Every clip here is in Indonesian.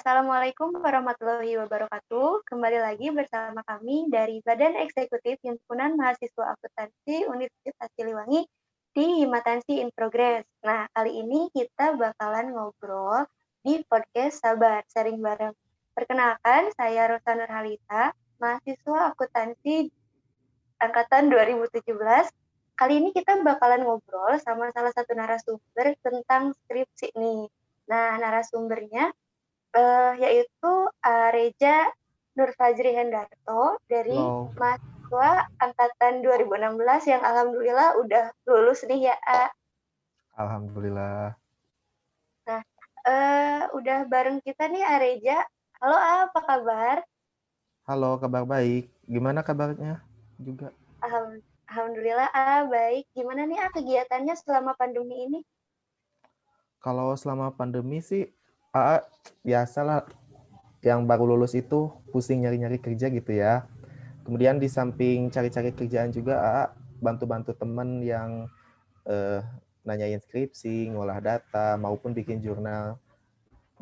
Assalamualaikum warahmatullahi wabarakatuh. Kembali lagi bersama kami dari Badan Eksekutif Himpunan Mahasiswa Akuntansi Universitas Siliwangi di Himatansi in Progress. Nah, kali ini kita bakalan ngobrol di podcast Sabar Sharing Bareng. Perkenalkan, saya Rosa Nurhalita, mahasiswa akuntansi angkatan 2017. Kali ini kita bakalan ngobrol sama salah satu narasumber tentang skripsi nih. Nah, narasumbernya yaitu Reza Nurfajri Hendarto dari Halo, mahasiswa angkatan 2016 yang alhamdulillah udah lulus nih ya, A. alhamdulillah. Nah, udah bareng kita nih, A Reza. Halo, A, apa kabar? Halo, kabar baik. Gimana kabarnya juga? Alhamdulillah, A, baik. Gimana nih, A, kegiatannya selama pandemi ini? Kalau selama pandemi sih, AA biasalah yang baru lulus itu pusing nyari-nyari kerja gitu ya. Kemudian di samping cari-cari kerjaan juga, AA bantu-bantu temen yang eh, nanyain skripsi, ngolah data, maupun bikin jurnal,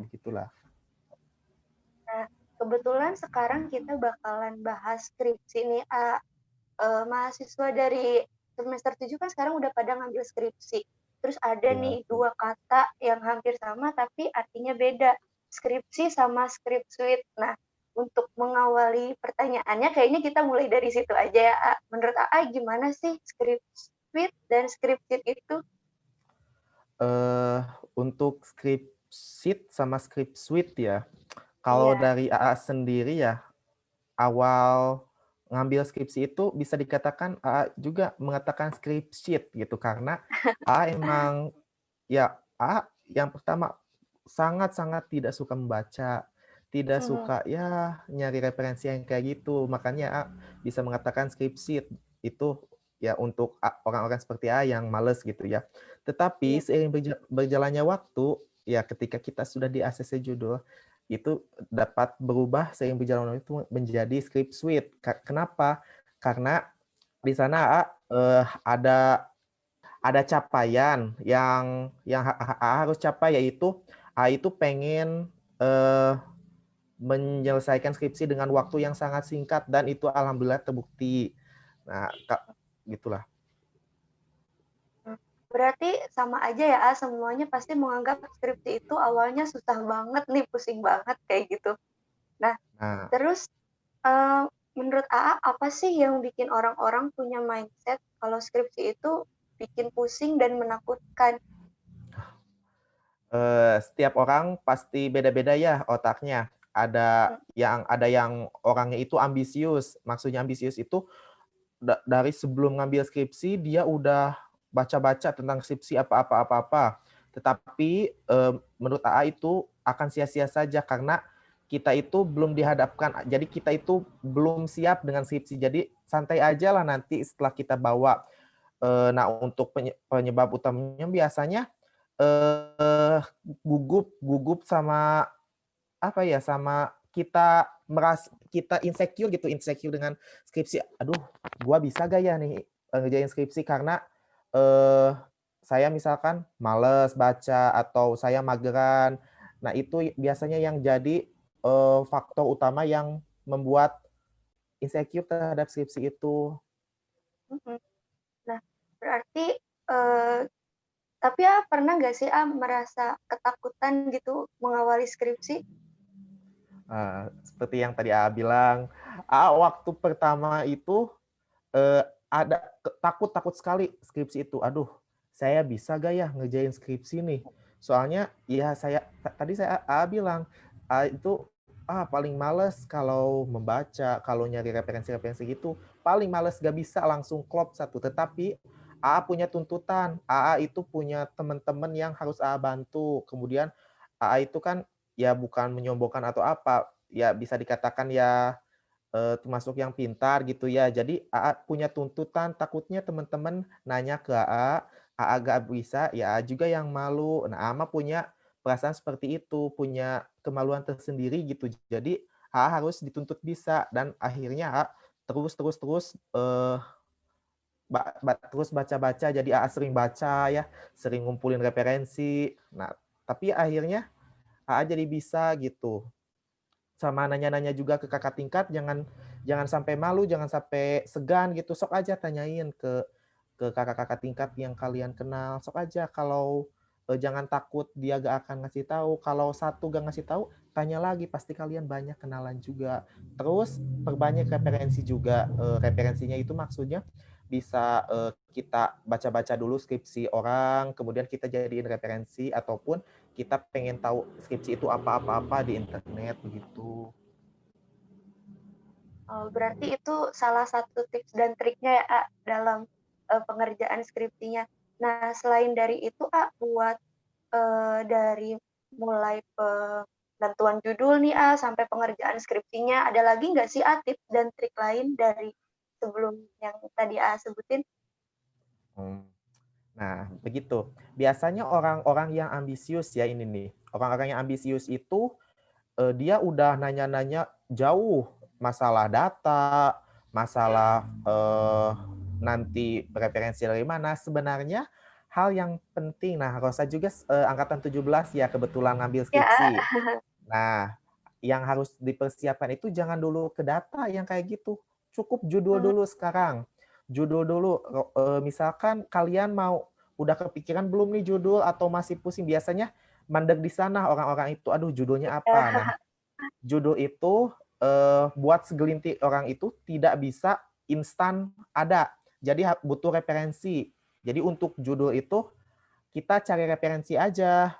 begitulah. Nah, kebetulan sekarang kita bakalan bahas skripsi nih, A. Mahasiswa dari semester 7 kan sekarang udah pada ngambil skripsi. Terus ada Ya, nih dua kata yang hampir sama tapi artinya beda. Skripsi sama script suite. Nah, untuk mengawali pertanyaannya kayaknya kita mulai dari situ aja ya, A. Menurut AA gimana sih script suite dan script sheet itu? eh, untuk script sheet sama script suite ya, kalau Iya. dari AA sendiri ya, awal ngambil skripsi itu bisa dikatakan juga mengatakan script sheet gitu karena emang ya yang pertama sangat-sangat tidak suka membaca, tidak Mhm. suka ya nyari referensi yang kayak gitu. Makanya bisa mengatakan script sheet itu ya untuk orang-orang seperti yang males gitu ya. Tetapi Iya. seiring berjalannya waktu, ya ketika kita sudah di ACC judul, itu dapat berubah seiring berjalannya itu menjadi script suite. Kenapa? Karena di sana ada capaian yang harus capai, yaitu itu pengen menyelesaikan skripsi dengan waktu yang sangat singkat dan itu alhamdulillah terbukti. Nah, gitulah. Berarti sama aja ya, A, semuanya pasti menganggap skripsi itu awalnya susah banget nih, pusing banget kayak gitu. Nah, Nah, terus Eee, menurut AA, apa sih yang bikin orang-orang punya mindset kalau skripsi itu bikin pusing dan menakutkan? setiap orang pasti beda-beda ya otaknya. Mhm. Ada yang orangnya itu ambisius. Maksudnya ambisius itu dari sebelum ngambil skripsi dia udah baca-baca tentang skripsi apa-apa. Tetapi menurut AA itu akan sia-sia saja karena kita itu belum dihadapkan. Jadi kita itu belum siap dengan skripsi. Jadi santai aja lah nanti setelah kita bawa. Nah untuk penyebab utamanya biasanya gugup gugup sama apa ya, sama kita insecure dengan skripsi. Aduh, gua bisa gak ya nih ngerjain skripsi karena eh, saya misalkan males baca atau saya mageran. Nah, itu biasanya yang jadi faktor utama yang membuat insecure terhadap skripsi itu. Mhm. Nah, berarti, eee, tapi A, pernah nggak sih A, merasa ketakutan gitu mengawali skripsi? Seperti yang tadi bilang, waktu pertama itu ada takut sekali skripsi itu. Aduh, saya bisa gak ya ngerjain skripsi nih? Soalnya ya tadi saya bilang itu paling males kalau membaca, kalau nyari referensi-referensi gitu, paling males gak bisa langsung klop satu. Tetapi punya tuntutan, itu punya teman-teman yang harus bantu. Kemudian itu kan ya bukan menyombongkan atau apa, ya bisa dikatakan ya termasuk yang pintar gitu ya. Jadi punya tuntutan, takutnya teman-teman nanya ke AA nggak bisa, ya juga yang malu. Nah, AA mah punya perasaan seperti itu, punya kemaluan tersendiri gitu. Jadi harus dituntut bisa dan akhirnya terus terus terus, terus baca-baca, jadi sering baca ya, sering ngumpulin referensi. Nah, tapi akhirnya AA jadi bisa gitu. Sama nanya-nanya juga ke kakak tingkat, jangan jangan sampai malu, jangan sampai segan gitu, sok aja tanyain ke kakak-kakak tingkat yang kalian kenal, sok aja kalau jangan takut dia gak akan ngasih tahu. Kalau satu gak ngasih tahu, tanya lagi, pasti kalian banyak kenalan juga. Terus perbanyak referensi juga. Referensinya itu maksudnya bisa kita baca-baca dulu skripsi orang, kemudian kita jadiin referensi, ataupun kita pengen tahu skripsi itu apa-apa di internet begitu. Berarti itu salah satu tips dan triknya ya, A, dalam pengerjaan skripsinya. Nah, selain dari itu, A, buat dari mulai penentuan judul nih, A, sampai pengerjaan skripsinya, ada lagi nggak sih, A, tips dan trik lain dari sebelum yang tadi A sebutin? Nah, begitu. Biasanya orang-orang yang ambisius ya ini nih, orang-orang yang ambisius itu dia udah nanya-nanya jauh masalah data, masalah nanti referensi dari mana. Sebenarnya hal yang penting, nah Rosa juga angkatan 17 ya kebetulan ngambil Ya, A. skripsi. Nah, yang harus dipersiapkan itu jangan dulu ke data yang kayak gitu. Cukup judul dulu sekarang. Judul dulu, misalkan kalian mau udah kepikiran belum nih judul atau masih pusing, biasanya mandek di sana orang-orang itu, aduh judulnya apa. Nah, judul itu buat segelintir orang itu tidak bisa instan ada. Jadi butuh referensi. Jadi untuk judul itu kita cari referensi aja,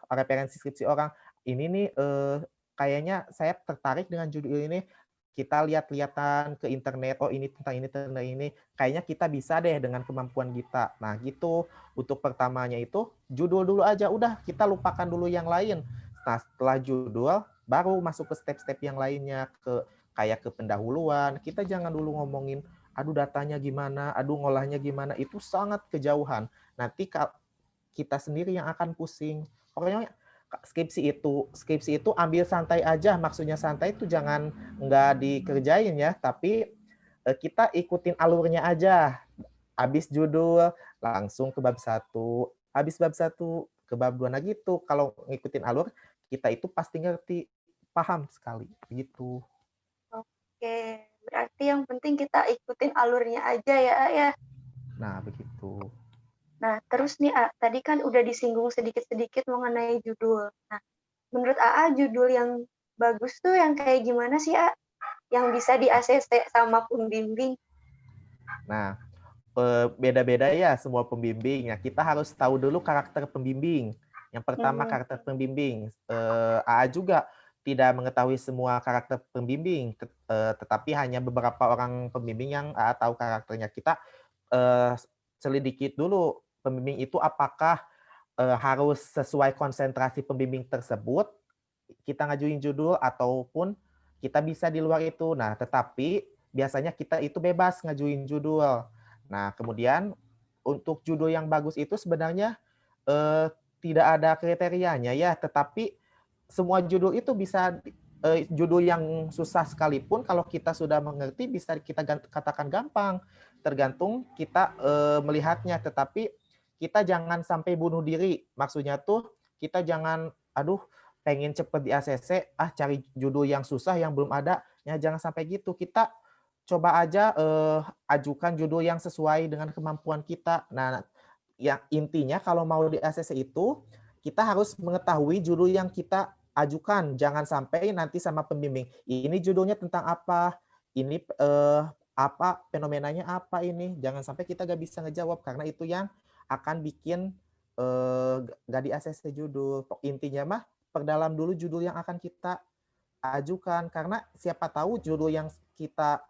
referensi skripsi orang. Ini nih kayaknya saya tertarik dengan judul ini. Kita lihat-lihatan ke internet, oh ini tentang ini. Kayaknya kita bisa deh dengan kemampuan kita. Nah gitu, untuk pertamanya itu judul dulu aja, udah kita lupakan dulu yang lain. Nah setelah judul, baru masuk ke step-step yang lainnya, kayak ke pendahuluan. Kita jangan dulu ngomongin, aduh datanya gimana, aduh ngolahnya gimana, itu sangat kejauhan. Nanti kita sendiri yang akan pusing. Pokoknya skripsi itu ambil santai aja, maksudnya santai itu jangan nggak dikerjain ya, tapi kita ikutin alurnya aja. Habis judul langsung ke bab 1, habis bab 1 ke bab 2. Nah gitu, kalau ngikutin alur kita itu pasti ngerti, paham sekali gitu. Oke, berarti yang penting kita ikutin alurnya aja ya, A, ya. Nah, begitu. Nah, terus nih, A, tadi kan udah disinggung sedikit-sedikit mengenai judul. Nah, menurut AA judul yang bagus tuh yang kayak gimana sih, A? Yang bisa di-ACC sama pembimbing? Nah, beda-beda ya semua pembimbing. Ya, kita harus tahu dulu karakter pembimbing. Yang pertama karakter pembimbing. AA juga tidak mengetahui semua karakter pembimbing, tetapi hanya beberapa orang pembimbing yang AA tahu karakternya. Kita selidiki dulu pembimbing itu apakah harus sesuai konsentrasi pembimbing tersebut, kita ngajuin judul ataupun kita bisa di luar itu. Nah, tetapi biasanya kita itu bebas ngajuin judul. Nah, kemudian untuk judul yang bagus itu sebenarnya tidak ada kriterianya ya, tetapi semua judul itu bisa judul yang susah sekalipun kalau kita sudah mengerti bisa kita katakan gampang, tergantung kita melihatnya. Tetapi kita jangan sampai bunuh diri, maksudnya tuh kita jangan aduh pengen cepet di ACC cari judul yang susah yang belum ada, ya jangan sampai gitu. Kita coba aja ajukan judul yang sesuai dengan kemampuan kita. Nah, yang intinya kalau mau di ACC itu kita harus mengetahui judul yang kita ajukan. Jangan sampai nanti sama pembimbing, ini judulnya tentang apa, ini apa fenomenanya apa ini. Jangan sampai kita gak bisa ngejawab karena itu yang akan bikin gak di ACC judul. Intinya mah perdalam dulu judul yang akan kita ajukan karena siapa tahu judul yang kita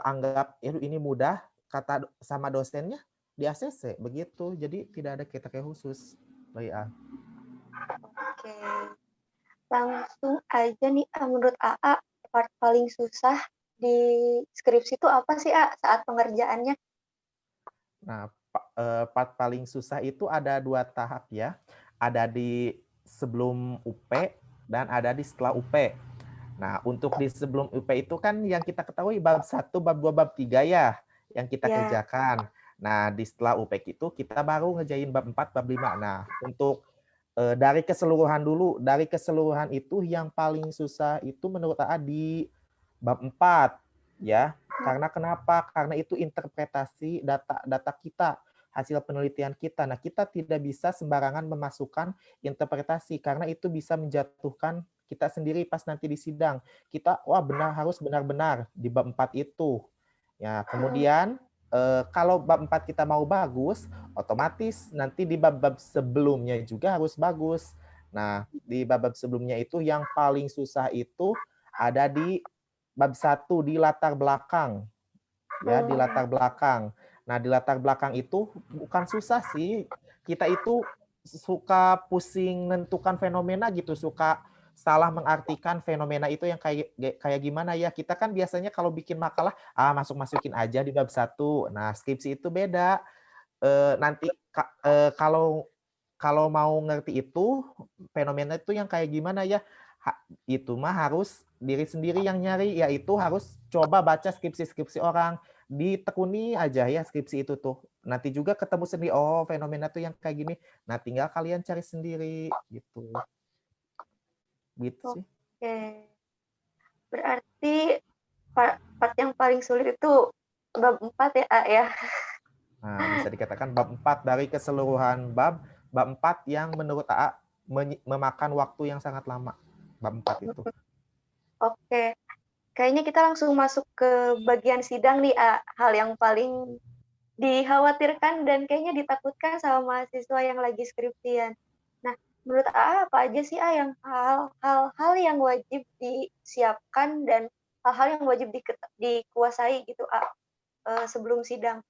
anggap ini mudah kata sama dosennya di ACC begitu. Jadi tidak ada kriteria khusus. Baik, Oke. Langsung aja nih, menurut AA part paling susah di skripsi itu apa sih, A, saat pengerjaannya? Nah, part paling susah itu ada 2 tahap ya. Ada di sebelum UP dan ada di setelah UP. Nah, untuk di sebelum UP itu kan yang kita ketahui bab 1, bab 2, bab 3 ya yang kita kerjakan. Nah, di setelah UP itu kita baru ngerjain bab 4, bab 5. Nah, untuk Dari keseluruhan dulu, dari keseluruhan itu yang paling susah itu menurut AA di bab 4 ya. Karena kenapa? Karena itu interpretasi data kita, hasil penelitian kita. Nah, kita tidak bisa sembarangan memasukkan interpretasi karena itu bisa menjatuhkan kita sendiri pas nanti di sidang. Kita wah harus benar-benar di bab 4 itu. Ya, kemudian kalau bab 4 kita mau bagus, otomatis nanti di bab-bab sebelumnya juga harus bagus. Nah, di bab-bab sebelumnya itu yang paling susah itu ada di bab 1 di latar belakang. Ya, di latar belakang. Nah, di latar belakang itu bukan susah sih. Kita itu suka pusing menentukan fenomena gitu, suka salah mengartikan fenomena itu yang kayak kayak gimana ya. Kita kan biasanya kalau bikin makalah, masukin aja di bab 1. Nah, skripsi itu beda. Nanti kalau kalau mau ngerti itu, fenomena itu yang kayak gimana ya, itu mah harus diri sendiri yang nyari, yaitu harus coba baca skripsi-skripsi orang, ditekuni aja ya skripsi itu tuh. Nanti juga ketemu sendiri, oh fenomena tuh yang kayak gini. Nah, tinggal kalian cari sendiri gitu. Gitu sih. Oke. Berarti part yang paling sulit itu bab 4 ya, A, ya? Nah, bisa dikatakan bab 4 dari keseluruhan bab 4 yang menurut AA memakan waktu yang sangat lama. Bab 4 itu. Oke. Kayaknya kita langsung masuk ke bagian sidang nih, A. Hal yang paling dikhawatirkan dan kayaknya ditakutkan sama mahasiswa yang lagi skripsian. Nah, menurut A, apa aja sih, A, yang hal-hal yang wajib disiapkan dan hal-hal yang wajib dikuasai gitu, A, sebelum sidang?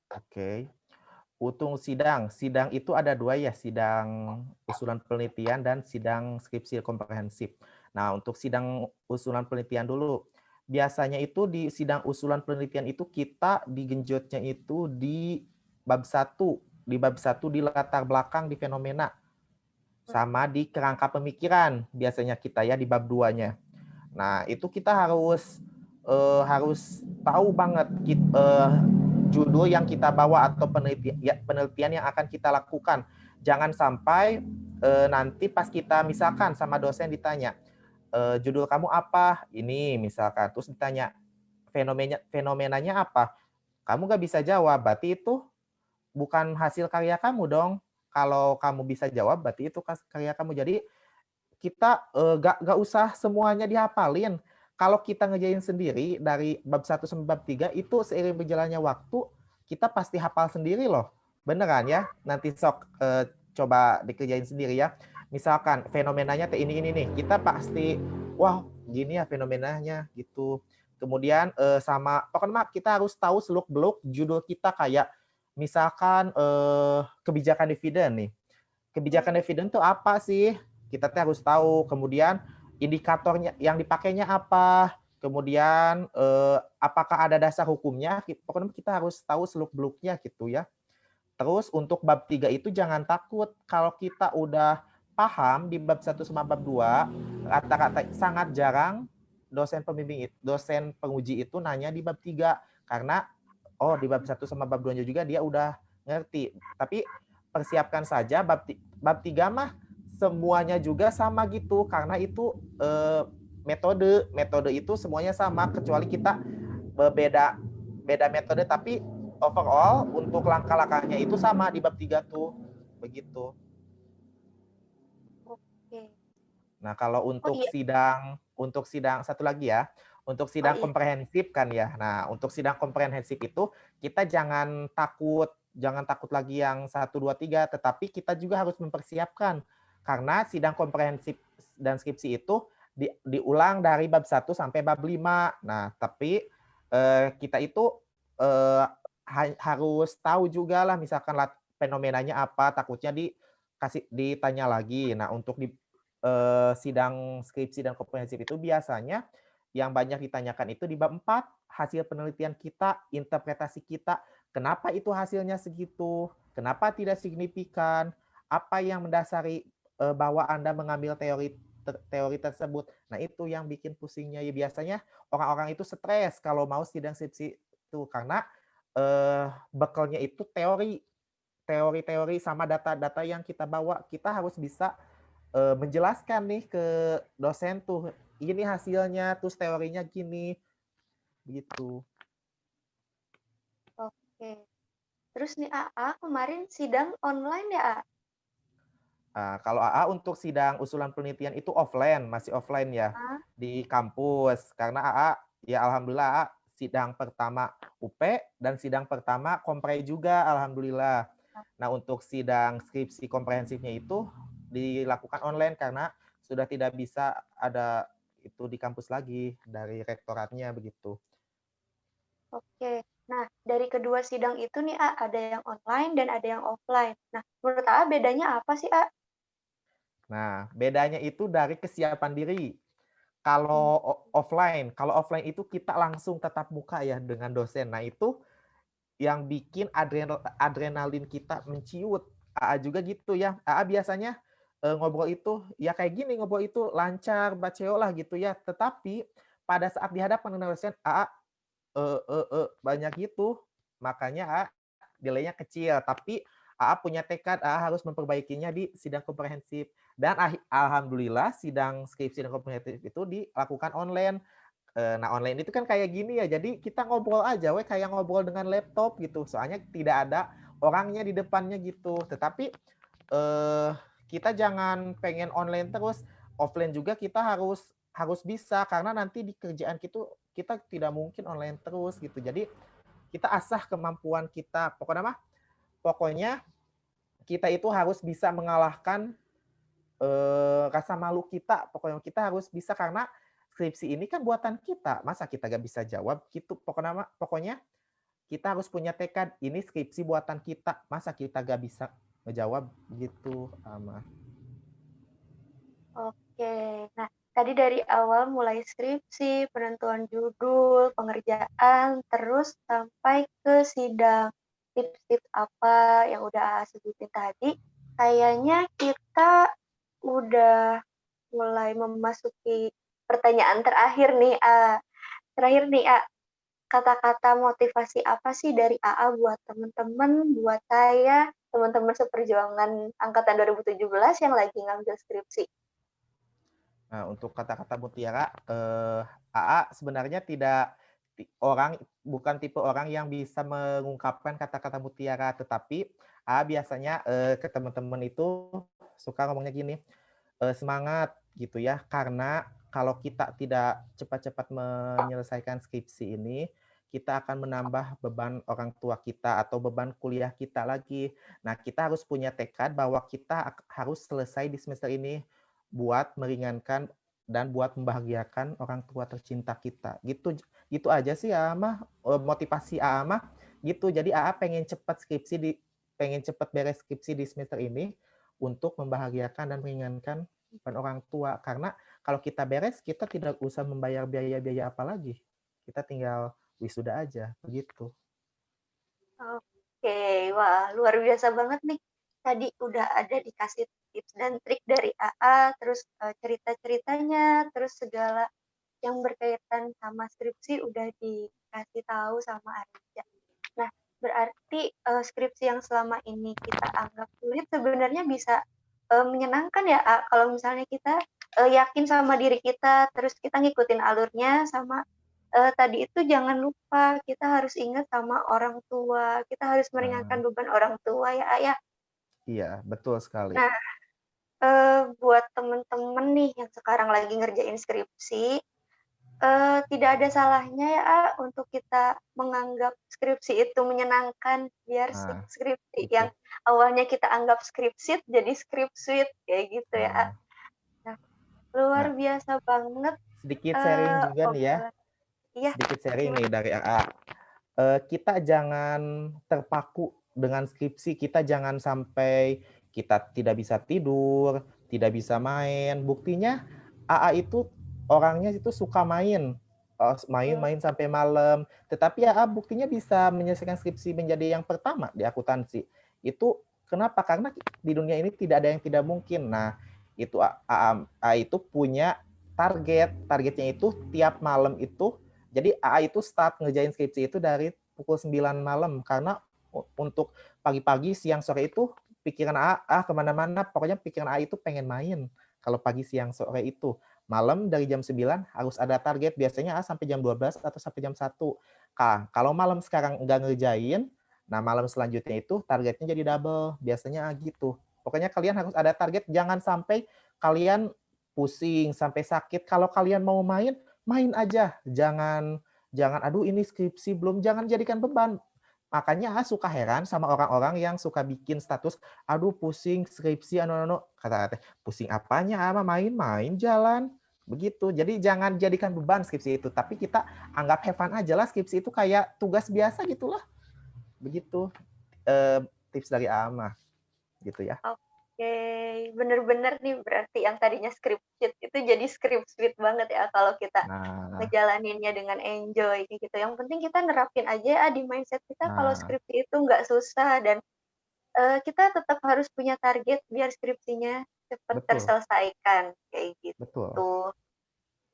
Oke. Untuk sidang itu ada 2 ya, sidang usulan penelitian dan sidang skripsi komprehensif. Nah, untuk sidang usulan penelitian dulu, biasanya itu di sidang usulan penelitian itu kita digenjotnya itu di bab 1, di latar belakang di fenomena, sama di kerangka pemikiran biasanya kita ya di bab 2-nya. Nah, itu kita harus tahu banget judul yang kita bawa atau penelitian yang akan kita lakukan. Jangan sampai nanti pas kita misalkan sama dosen ditanya, judul kamu apa? Ini misalkan, terus ditanya fenomenanya apa? Kamu nggak bisa jawab, berarti itu bukan hasil karya kamu dong. Kalau kamu bisa jawab, berarti itu karya kamu. Jadi kita nggak usah semuanya dihafalin. Kalau kita ngerjain sendiri dari bab 1 sampai bab 3 itu seiring berjalannya waktu kita pasti hafal sendiri loh. Beneran ya? Nanti sok coba dikerjain sendiri ya. Misalkan fenomenanya ini nih, kita pasti wah gini ya fenomenanya gitu. Kemudian sama pokoknya kita harus tahu seluk-beluk judul kita kayak misalkan kebijakan dividen nih. Kebijakan dividen itu apa sih? Kita harus tahu. Kemudian indikatornya yang dipakainya apa? Kemudian apakah ada dasar hukumnya? Pokoknya kita harus tahu seluk-beluknya gitu ya. Terus untuk bab 3 itu jangan takut kalau kita udah paham di bab 1 sama bab 2, rata-rata sangat jarang dosen penguji itu nanya di bab 3 karena oh di bab 1 sama bab 2-nya juga dia udah ngerti. Tapi persiapkan saja bab 3 mah semuanya juga sama gitu karena itu metode itu semuanya sama kecuali kita beda metode tapi overall untuk langkah-langkahnya itu sama di bab 3 tuh. Begitu. Oke. Nah, kalau Oh, iya. untuk sidang satu lagi ya, untuk Oh, sidang iya. komprehensif kan ya. Nah, untuk sidang komprehensif itu kita jangan takut lagi yang 1, 2, 3, tetapi kita juga harus mempersiapkan. Karena sidang komprehensif dan skripsi itu diulang dari bab 1 sampai bab 5. Nah, tapi kita itu harus tahu juga lah misalkan fenomenanya apa, takutnya ditanya lagi. Nah, untuk sidang skripsi dan komprehensif itu biasanya yang banyak ditanyakan itu di bab 4, hasil penelitian kita, interpretasi kita, kenapa itu hasilnya segitu, kenapa tidak signifikan, apa yang mendasari bahwa Anda mengambil teori tersebut. Nah, itu yang bikin pusingnya. Ya biasanya orang-orang itu stres kalau mau sidang skripsi itu karena bekalnya itu teori teori-teori sama data-data yang kita bawa, kita harus bisa menjelaskan nih ke dosen tuh, ini hasilnya, terus teorinya gini, gitu. Oke. Terus nih AA kemarin sidang online ya, A? Kalau AA untuk sidang usulan penelitian itu offline, masih offline ya, Ah, di kampus. Karena AA, ya alhamdulillah AA sidang pertama UP dan sidang pertama Kompre juga, alhamdulillah. Nah, untuk sidang skripsi komprehensifnya itu dilakukan online karena sudah tidak bisa ada itu di kampus lagi dari rektoratnya begitu. oke. Nah, dari kedua sidang itu nih, A, ada yang online dan ada yang offline. Nah, menurut AA bedanya apa sih, A? Nah, bedanya itu dari kesiapan diri. Hmm, Kalau offline itu kita langsung tatap muka ya dengan dosen. Nah, itu yang bikin adrenalin kita menciut. AA juga gitu ya. AA biasanya ngobrol itu ya kayak gini, ngobrol itu lancar, baceo lah gitu ya. Tetapi pada saat dihadapkan dengan dosen, AA banyak gitu. Makanya AA nilainya kecil, tapi AA punya tekad, AA harus memperbaikinya di sidang komprehensif. Dan alhamdulillah sidang skripsi dan komprehensif itu dilakukan online. Nah, online itu kan kayak gini ya, jadi kita ngobrol aja we kayak ngobrol dengan laptop gitu. Soalnya tidak ada orangnya di depannya gitu. Tetapi eh, kita jangan pengen online terus, offline juga kita harus harus bisa karena nanti di kerjaan kita tidak mungkin online terus gitu. Jadi kita asah kemampuan kita. Pokoknya kita itu harus bisa mengalahkan rasa malu kita. Pokoknya kita harus bisa karena skripsi ini kan buatan kita. Masa kita gak bisa jawab gitu. Pokoknya kita harus punya tekad. Ini skripsi buatan kita. Masa kita gak bisa ngejawab gitu, Ama. oke. Nah, tadi dari awal mulai skripsi, penentuan judul, pengerjaan, terus sampai ke sidang. Tips-tips apa yang udah A sebutin tadi, kayaknya kita udah mulai memasuki pertanyaan terakhir nih, A. Terakhir nih, A. Kata-kata motivasi apa sih dari AA buat teman-teman, buat saya, teman-teman seperjuangan angkatan 2017 yang lagi ngambil skripsi? Nah, untuk kata-kata mutiara, AA sebenarnya tidak bukan tipe orang yang bisa mengungkapkan kata-kata mutiara, tetapi AA biasanya ke teman-teman itu suka ngomongnya gini, semangat gitu ya, karena kalau kita tidak cepat-cepat menyelesaikan skripsi ini, kita akan menambah beban orang tua kita atau beban kuliah kita lagi. Nah, kita harus punya tekad bahwa kita harus selesai di semester ini buat meringankan dan buat membahagiakan orang tua tercinta kita. Gitu aja sih Ama, motivasi Ama gitu. Jadi AA pengen cepat beres skripsi di semester ini untuk membahagiakan dan meringankan beban orang tua. Karena kalau kita beres, kita tidak usah membayar biaya-biaya apa lagi. Kita tinggal wisuda aja, begitu. Oke, wah luar biasa banget nih. Tadi udah ada dikasih tips dan trik dari AA, terus cerita-ceritanya, terus segala yang berkaitan sama skripsi udah dikasih tahu sama Arja. Nah, berarti skripsi yang selama ini kita anggap sulit sebenarnya bisa menyenangkan ya, A, kalau misalnya kita yakin sama diri kita, terus kita ngikutin alurnya, sama tadi itu jangan lupa kita harus ingat sama orang tua, kita harus Nah, meringankan beban orang tua ya, A, ya. iya, betul sekali. Nah, buat temen-temen nih yang sekarang lagi ngerjain skripsi, tidak ada salahnya ya, A, untuk kita menganggap skripsi itu menyenangkan, biar Nah, skripsi itu. yang awalnya kita anggap skripsit jadi skripsuit, kayak gitu ya, A. Nah, Nah, luar nah, biasa banget, sedikit sharing juga nih ya. obrolan iya, Sedikit sharing gimana? nih dari AA. Kita jangan terpaku dengan skripsi, kita jangan sampai kita tidak bisa tidur, tidak bisa main. Buktinya AA itu orangnya itu suka main, main-main sampai malam. Tetapi AA buktinya bisa menyelesaikan skripsi menjadi yang pertama di akuntansi. Itu kenapa? Karena di dunia ini tidak ada yang tidak mungkin. Nah, itu AA itu punya targetnya itu tiap malam itu jadi AA itu start ngerjain skripsi itu dari pukul 9 malam karena untuk pagi-pagi, siang, sore itu pikiran AA kemana-mana, pokoknya pikiran AA itu pengen main kalau pagi, siang, sore itu. Malam dari jam 9 harus ada target, biasanya AA sampai jam 12 atau sampai jam 1. Kalau malam sekarang nggak ngerjain, nah malam selanjutnya itu targetnya jadi double, biasanya gitu. Pokoknya kalian harus ada target, jangan sampai kalian pusing, sampai sakit. Kalau kalian mau main, main aja, jangan jangan, "Aduh ini skripsi belum," jangan jadikan beban. Makanya suka heran sama orang-orang yang suka bikin status, "Aduh pusing skripsi anu," kata teh, "Pusing apanya, mah main-main jalan." Begitu. Jadi jangan jadikan beban skripsi itu, tapi kita anggap have fun aja lah, skripsi itu kayak tugas biasa gitulah. Begitu, tips dari A mah, gitu ya. Oke, bener-bener nih berarti yang tadinya script sheet itu jadi script sheet banget ya kalau kita Nah ngejalaninnya dengan enjoy kayak gitu. Yang penting kita nerapin aja di mindset kita kalau nah, skripsi itu nggak susah dan, kita tetap harus punya target biar skripsinya cepat betul terselesaikan, kayak betul. gitu.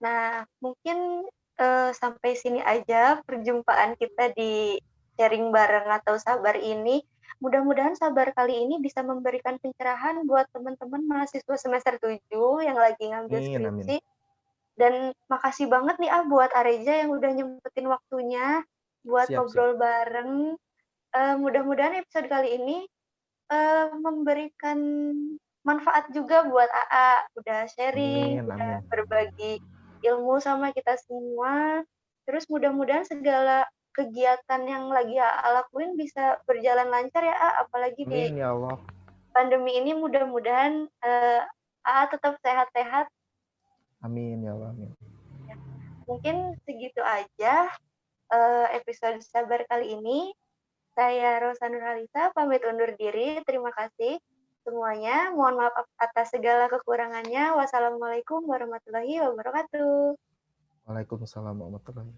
Nah, mungkin, sampai sini aja perjumpaan kita di sharing bareng atau sabar ini. Mudah-mudahan sabar kali ini bisa memberikan pencerahan buat teman-teman mahasiswa semester 7 yang lagi ngambil Amin amin. skripsi. Dan makasih banget nih, buat Areja yang udah nyempetin waktunya buat Siap siap. ngobrol bareng. Mudah-mudahan episode kali ini, memberikan manfaat juga buat AA, udah sharing, Amin udah amin. berbagi ilmu sama kita semua. Terus mudah-mudahan segala kegiatan yang lagi AA lakuin bisa berjalan lancar ya, A, apalagi di Amin ya Allah. pandemi ini mudah-mudahan, AA tetap sehat-sehat Amin ya Allah, amin. ya. Mungkin segitu aja, episode sabar kali ini. Saya Rosa Nurhalisa, pamit undur diri. Terima kasih semuanya. Mohon maaf atas segala kekurangannya. Wassalamualaikum warahmatullahi wabarakatuh. Waalaikumsalam warahmatullahi